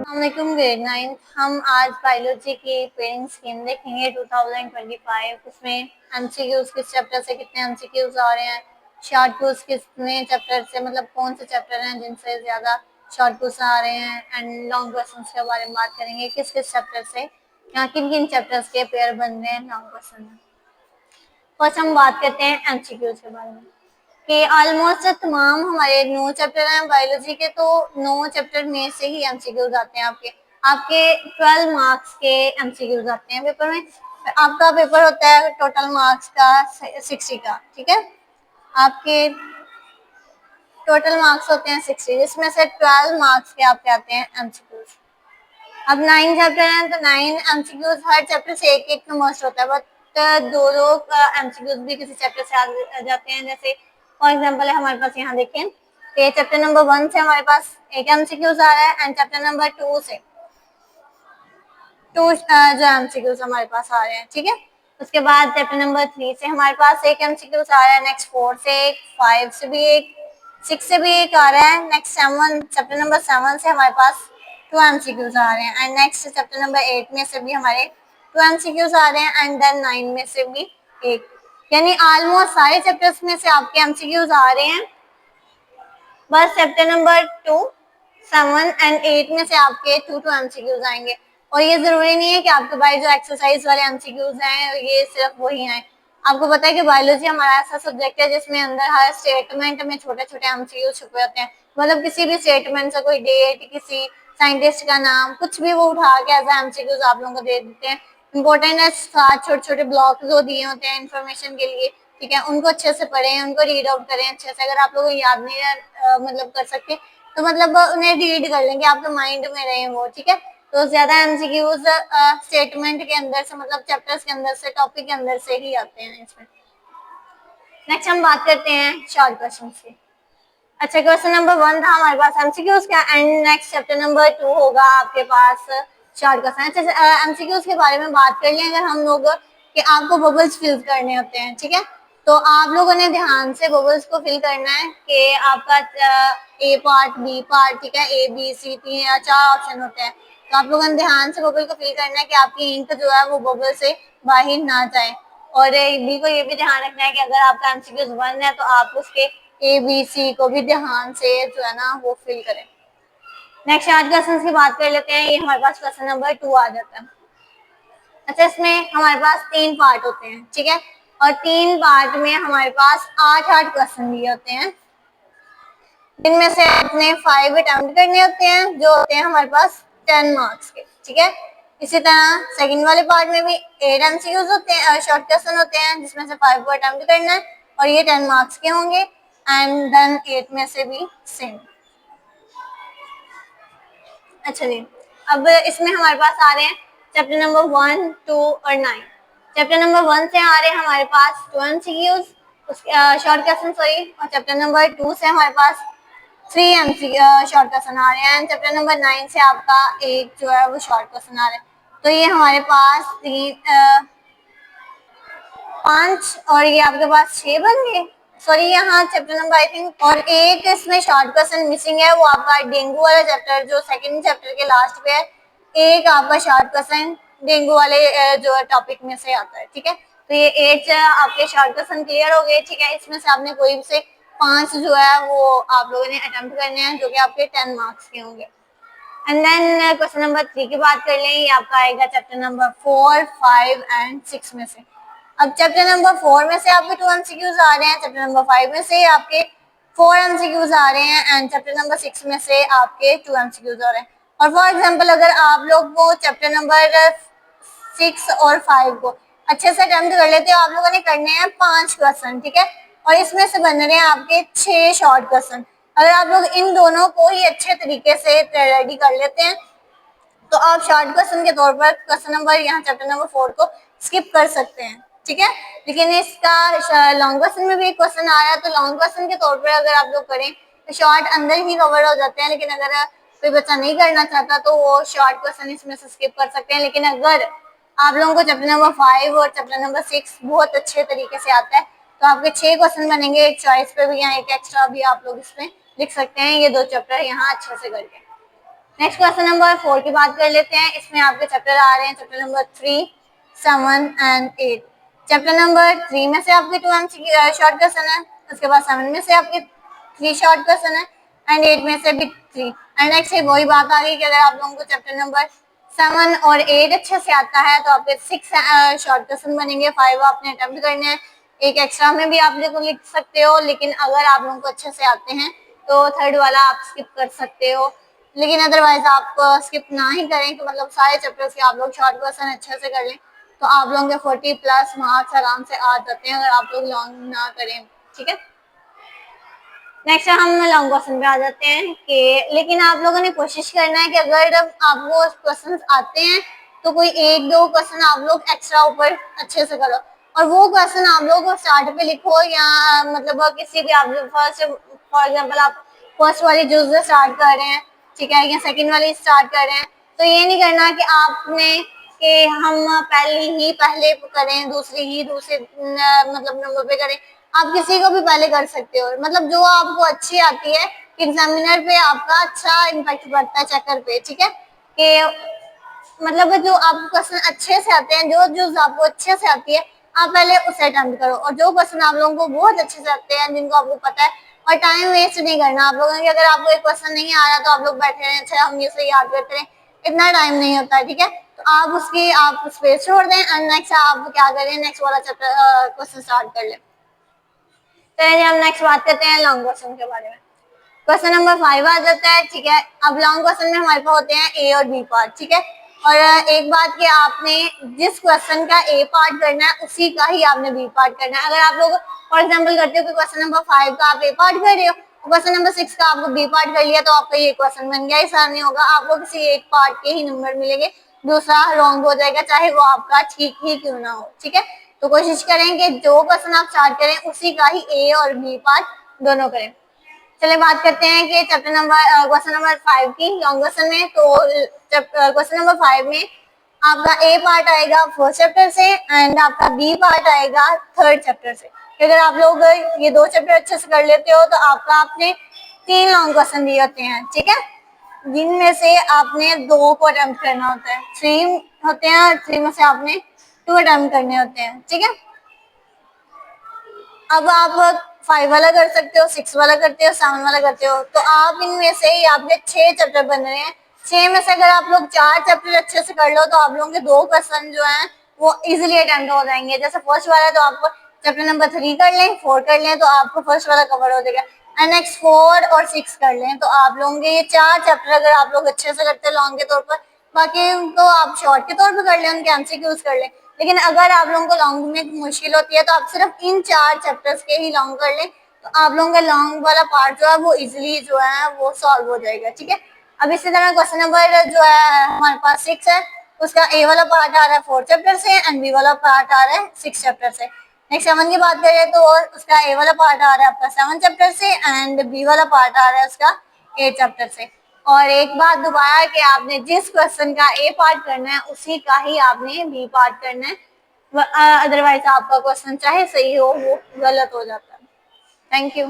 अस्सलामुअलैकुम ग्रेड 9। हम आज बायोलॉजी की पेयरिंग स्कीम देखेंगे 2025। उसमें एमसीक्यूज किस चैप्टर से कितने एमसीक्यूज आ रहे हैं, शॉर्ट क्विज कितने चैप्टर से, मतलब कौन से चैप्टर हैं जिनसे ज़्यादा शॉर्ट क्विज आ रहे हैं, एंड लॉन्ग क्वेश्चन के बारे में बात करेंगे किस किस चैप्टर से यहाँ किन किन चैप्टर्स के पेयर बन रहे हैं लॉन्ग क्वेश्चन में। फर्स्ट हम बात करते हैं एमसीक्यूज के बारे में कि ऑलमोस्ट तमाम हमारे 9 चैप्टर हैं बायोलॉजी के, तो 9 चैप्टर में से ही एमसीक्यूज आते हैं। आपके 12 मार्क्स के एमसीक्यूज आते हैं पेपर में। आपका पेपर होता है टोटल मार्क्स का 60 का, ठीक है। आपके टोटल मार्क्स होते हैं 60, जिसमें से 12 मार्क्स के आपके आते हैं एमसीक्यूज। अब 9 चैप्टर हैं तो 9 एमसीक्यूज, हर चैप्टर से एक एक मोस्ट होता है, बट दो दो एमसीक्यूज भी किसी चैप्टर से आ जाते हैं। जैसे फॉर एग्जांपल है हमारे पास, यहाँ देखें तो चैप्टर नंबर 1 से हमारे पास एक एमसीक्यूज आ रहा है, एंड चैप्टर नंबर 2 से जो एमसीक्यूज हमारे पास आ रहे हैं, ठीक है। उसके बाद चैप्टर नंबर 3 से हमारे पास एक एमसीक्यूज आ रहा है, नेक्स्ट 4 से एक, 5 से भी एक, 6 से भी एक आ रहा है, नेक्स्ट 7 चैप्टर नंबर 7 से हमारे पास 2 एमसीक्यूज आ रहे हैं, एंड नेक्स्ट चैप्टर नंबर 8 में से भी हमारे 2 एमसीक्यूज आ रहे हैं, एंड देन 9 में से भी एक। यानी ऑलमोस्ट सारे चैप्टर्स में से आपके एमसीक्यूज आ रहे हैं, बस चैप्टर नंबर 2, 7 एंड 8 में से आपके 2 एमसीक्यूज आएंगे। और ये जरूरी नहीं है कि आपके पास जो एक्सरसाइज वाले एमसीक्यूज हैं ये सिर्फ वही आए। आपको पता है कि बायोलॉजी हमारा ऐसा सब्जेक्ट है जिसमें अंदर हर स्टेटमेंट में छोटे छोटे एमसीक्यूज छुपे होते हैं। मतलब किसी भी स्टेटमेंट से कोई डेट, किसी साइंटिस्ट का नाम, कुछ भी वो उठा के एज एमसीक्यूज आप लोगों को दे देते हैं। इंपॉर्टेंट है, सात छोटे छोटे ब्लॉक जो दिए होते हैं इन्फॉर्मेशन के लिए, ठीक है, उनको अच्छे से पढ़ें, उनको रीड आउट करें अच्छे से। अगर आप लोगों को याद नहीं मतलब कर सकते तो मतलब उन्हें रीड कर लेंगे, आपके माइंड में रहे वो, ठीक है। तो ज्यादा एमसीक्यूज स्टेटमेंट के अंदर से, मतलब चैप्टर्स के अंदर से, टॉपिक के अंदर से ही आते हैं इसमें। नेक्स्ट हम बात करते हैं शॉर्ट क्वेश्चन की। अच्छा, क्वेश्चन नंबर 1 था हमारे पास एमसीक्यूज का, एंड नेक्स्ट चैप्टर नंबर 2 होगा आपके पास शॉर्ट क्वेश्चन। अच्छा, एमसीक्यूज के बारे में बात कर लें अगर हम लोग, कि आपको बबल्स फिल करने होते हैं, ठीक है। तो आप लोगों ने ध्यान से बबल्स को फिल करना है कि आपका ए पार्ट, बी पार्ट, ठीक है, ए बी सी 3 या 4 ऑप्शन होते हैं। तो आप लोगों ने ध्यान से बबल को फिल करना है कि आपकी इंक जो है वो बबल से बाहर ना जाए। और बी को ये भी ध्यान रखना है कि अगर आपका एमसीक्यूज 1 है तो आप उसके ए बी सी को भी ध्यान से जो है ना वो फिल करें। नेक्स्ट आज क्वेश्चन की बात कर लेते हैं। ये हमारे पास क्वेश्चन नंबर 2 आ जाता है। अच्छा, इसमें हमारे पास 3 पार्ट होते हैं, ठीक है, और 3 पार्ट में हमारे पास 8 क्वेश्चन दिए होते हैं, जिनमें से आपने 5 अटेम्प्ट करने होते हैं, जो होते हैं हमारे पास 10 मार्क्स के, ठीक है। इसी तरह सेकंड वाले पार्ट में भी 8 एमसीक्यूज होते हैं, शॉर्ट क्वेश्चन होते हैं, जिसमें से 5 को अटेम्प्ट करना है और ये 10 मार्क्स के होंगे, एंड देन 8 में से भी सेम। अच्छा जी, अब इसमें हमारे पास आ रहे हैं चैप्टर नंबर 1, 2 और 9। चैप्टर नंबर 1 से आ रहे हैं हमारे पास 2 एमसीक्यूज, शॉर्ट क्वेश्चन सॉरी, और चैप्टर नंबर 2 से हमारे पास 3 एमसीक्यू शॉर्ट क्वेश्चन आ रहे हैं। चैप्टर नंबर 9 से आपका एक जो है वो शॉर्ट क्वेश्चन आ रहा है। तो ये हमारे पास 5 और ये आपके पास 6 बन गए। सॉरी, यहाँ चैप्टर नंबर आई थिंक और एक इसमें शॉर्ट क्वेश्चन मिसिंग है, वो आपका डेंगू वाला चैप्टर जो सेकंड चैप्टर के लास्ट पे है। एक आपका शॉर्ट क्वेश्चन डेंगू वाले जो टॉपिक में से आता है, ठीक है। तो ये 8 आपके शॉर्ट क्वेश्चन क्लियर हो गए, ठीक है। इसमें से आपने कोई से 5 जो है वो आप लोगों ने अटेम्प्ट करने हैं, जो कि आपके 10 मार्क्स के होंगे। एंड देन क्वेश्चन नंबर 3 की बात कर लें, ये आपका आएगा चैप्टर नंबर 4, 5 एंड 6 में से। अब चैप्टर नंबर 4 में से आपके 2 एमसीक्यूज आ रहे हैं, चैप्टर नंबर 5 में से आपके 4 एमसीक्यूज आ रहे हैं, एंड चैप्टर नंबर 6 में से आपके 2 एमसीक्यूज आ रहे हैं। और फॉर एग्जांपल अगर आप लोग वो चैप्टर नंबर 6 और 5 को अच्छे से अटेम्प्ट कर लेते हो, आप लोगों ने करने हैं 5 क्वेश्चन, ठीक है, और इसमें से बन रहे हैं आपके 6 शॉर्ट क्वेश्चन। अगर आप लोग इन दोनों को ही अच्छे तरीके से रेडी कर लेते हैं तो आप शॉर्ट क्वेश्चन के तौर पर क्वेश्चन नंबर यहाँ चैप्टर नंबर 4 को स्किप कर सकते हैं, ठीक है। लेकिन इसका लॉन्ग क्वेश्चन में भी एक क्वेश्चन आ रहा है, तो लॉन्ग क्वेश्चन के तौर पर अगर आप लोग करें तो शॉर्ट अंदर ही कवर हो जाते हैं। लेकिन अगर कोई बच्चा नहीं करना चाहता तो वो शॉर्ट क्वेश्चन इसमें से स्किप कर सकते हैं। लेकिन अगर आप लोगों को चैप्टर नंबर 5 और चैप्टर नंबर 6 बहुत अच्छे तरीके से आता है तो आपके 6 क्वेश्चन बनेंगे, एक चॉइस पे भी, यहाँ एक एक्स्ट्रा भी आप लोग इसमें लिख सकते हैं, ये 2 चैप्टर यहाँ अच्छे से करके। नेक्स्ट क्वेश्चन नंबर 4 की बात कर लेते हैं। इसमें आपके चैप्टर आ रहे हैं chapter number 3, 7 and 8। Chapter number 3 में से आपके 2 MCQ शॉर्ट क्वेश्चन है, उसके बाद 7 में से आपके 3 शॉर्ट क्वेश्चन है एंड 8 में से भी 3। एंड नेक्स्ट वही बात आ गई कि अगर आप लोगों को चैप्टर नंबर 7 और 8 अच्छे से आता है तो आपके 6 शॉर्ट क्वेश्चन बनेंगे, 5 आपने अटेम्प्ट करने हैं, एक एक्स्ट्रा में भी आप लोग लिख सकते हो। लेकिन अगर आप लोगों को अच्छे से आते हैं तो थर्ड वाला आप स्किप कर सकते हो, लेकिन अदरवाइज आप स्किप ना ही करें, तो मतलब सारे चैप्टर्स के आप लोग शॉर्ट क्वेश्चन अच्छे से कर लें तो आप लोगों के 40+ मार्क्स आराम से आ जाते हैं अगर आप लोग लॉन्ग ना करें। ठीक है, नेक्स्ट हम लॉन्ग क्वेश्चन पे आ जाते हैं कि लेकिन आप लोगों ने कोशिश करना है कि अगर आपको क्वेश्चन आते हैं तो कोई 1-2 क्वेश्चन आप लोग एक्स्ट्रा ऊपर अच्छे से करो, और वो क्वेश्चन आप लोग स्टार्ट पे लिखो या मतलब किसी भी आप फर्स्ट, फॉर एग्जांपल आप फर्स्ट वाली जूस से स्टार्ट कर रहे हैं, ठीक है, या सेकंड वाली स्टार्ट कर रहे हैं, तो ये नहीं करना कि आपने कि हम पहले करें, दूसरी ही दूसरे मतलब नंबर पे करें। आप किसी को भी पहले कर सकते हो, मतलब जो आपको अच्छी आती है, एग्जामिनर पे आपका अच्छा इम्पैक्ट पड़ता है चेकर पे। ठीक है, कि मतलब जो आपको क्वेश्चन अच्छे से आते हैं, जो आपको अच्छे से आती है, आप पहले उसे अटेम्प्ट करो, और जो क्वेश्चन आप लोगों को बहुत अच्छे से आते हैं, जिनको आपको पता है, और टाइम वेस्ट नहीं करना आप लोगों की। अगर आपको एक क्वेश्चन नहीं आ रहा तो आप लोग बैठे रहे, अच्छा हम इसे याद करते रहे, इतना टाइम नहीं होता है। ठीक है, तो आप उस पे छोड़ दें एंड नेक्स्ट आप क्या करें, नेक्स्ट वाला चैप्टर क्वेश्चन स्टार्ट कर लें। तो हम नेक्स्ट बात करते हैं लॉन्ग क्वेश्चन के बारे में। क्वेश्चन नंबर 5 आ जाता है। ठीक है, अब लॉन्ग क्वेश्चन में हमारे पास होते हैं ए और बी पार्ट। ठीक है, और एक बात कि आपने जिस क्वेश्चन का ए पार्ट करना है उसी का ही आपने बी पार्ट करना है। अगर आप लोग फॉर एग्जांपल करते हो कि क्वेश्चन नंबर 5 का आप ए पार्ट कर रहे हो, क्वेश्चन नंबर 6 का आपको बी पार्ट कर लिया, तो आपका ये क्वेश्चन बन गया, ऐसा नहीं होगा, आपको किसी एक पार्ट के ही नंबर मिलेंगे, दूसरा रॉन्ग हो जाएगा, चाहे वो आपका ठीक ही क्यों ना हो। ठीक है, तो कोशिश करें कि जो क्वेश्चन आप स्टार्ट करें उसी का ही ए और बी पार्ट दोनों करें। चलिए बात करते हैं कि चैप्टर नंबर क्वेश्चन नंबर 5 की लॉन्ग क्वेश्चन में। तो क्वेश्चन नंबर 5 में आपका ए पार्ट आएगा फर्स्ट चैप्टर से एंड आपका बी पार्ट आएगा थर्ड चैप्टर से। अगर आप लोग ये 2 चैप्टर अच्छे से कर लेते हो तो आपका आपने 3 लॉन्ग क्वेश्चन दिए होते हैं। ठीक है, जिनमें से आपने 2 को अटेम्प्ट करना होता है, 3 होते हैं और 3 में से आपने 2 अटेम्प्ट करने होते हैं। ठीक है, अब आप 5 वाला कर सकते हो, 6 वाला करते हो, 7 वाला करते हो, तो आप इनमें से ही आपके 6 चैप्टर बन रहे हैं। 6 में से अगर आप लोग 4 चैप्टर अच्छे से कर लो तो आप लोगों के 2 क्वेश्चन जो हैं वो इजीली अटेम्प्ट हो जाएंगे। जैसे फर्स्ट वाला तो आप चैप्टर नंबर 3 कर लें, 4 कर लें तो आपको फर्स्ट वाला कवर हो जाएगा, एंड नेक्स्ट 4 और 6 कर लें तो आप लोगों के ये 4 चैप्टर अगर आप लोग अच्छे से करते हैं लॉन्ग के तौर पर, बाकी उनको आप शॉर्ट के तौर पर कर लें, उनके एमसीक्यूज कर लें। लेकिन अगर आप लोगों को लॉन्ग में मुश्किल होती है तो आप सिर्फ इन 4 चैप्टर्स के ही लॉन्ग कर लें, तो आप लोगों का लॉन्ग वाला पार्ट जो है वो इजीली जो है वो सॉल्व हो जाएगा। ठीक है, अब इसी तरह क्वेश्चन नंबर जो है हमारे पास 6 है, उसका ए वाला पार्ट आ रहा है 4 चैप्टर से एंड बी वाला पार्ट आ रहा है 6 चैप्टर से। नेक्स्ट 7 की बात करें तो उसका ए वाला पार्ट आ रहा है आपका 7 चैप्टर से एंड बी वाला पार्ट आ रहा है उसका 8 चैप्टर से। और एक बात दोबारा कि आपने जिस क्वेश्चन का ए पार्ट करना है उसी का ही आपने बी पार्ट करना है, अदरवाइज आपका क्वेश्चन चाहे सही हो वो गलत हो जाता है। Thank you.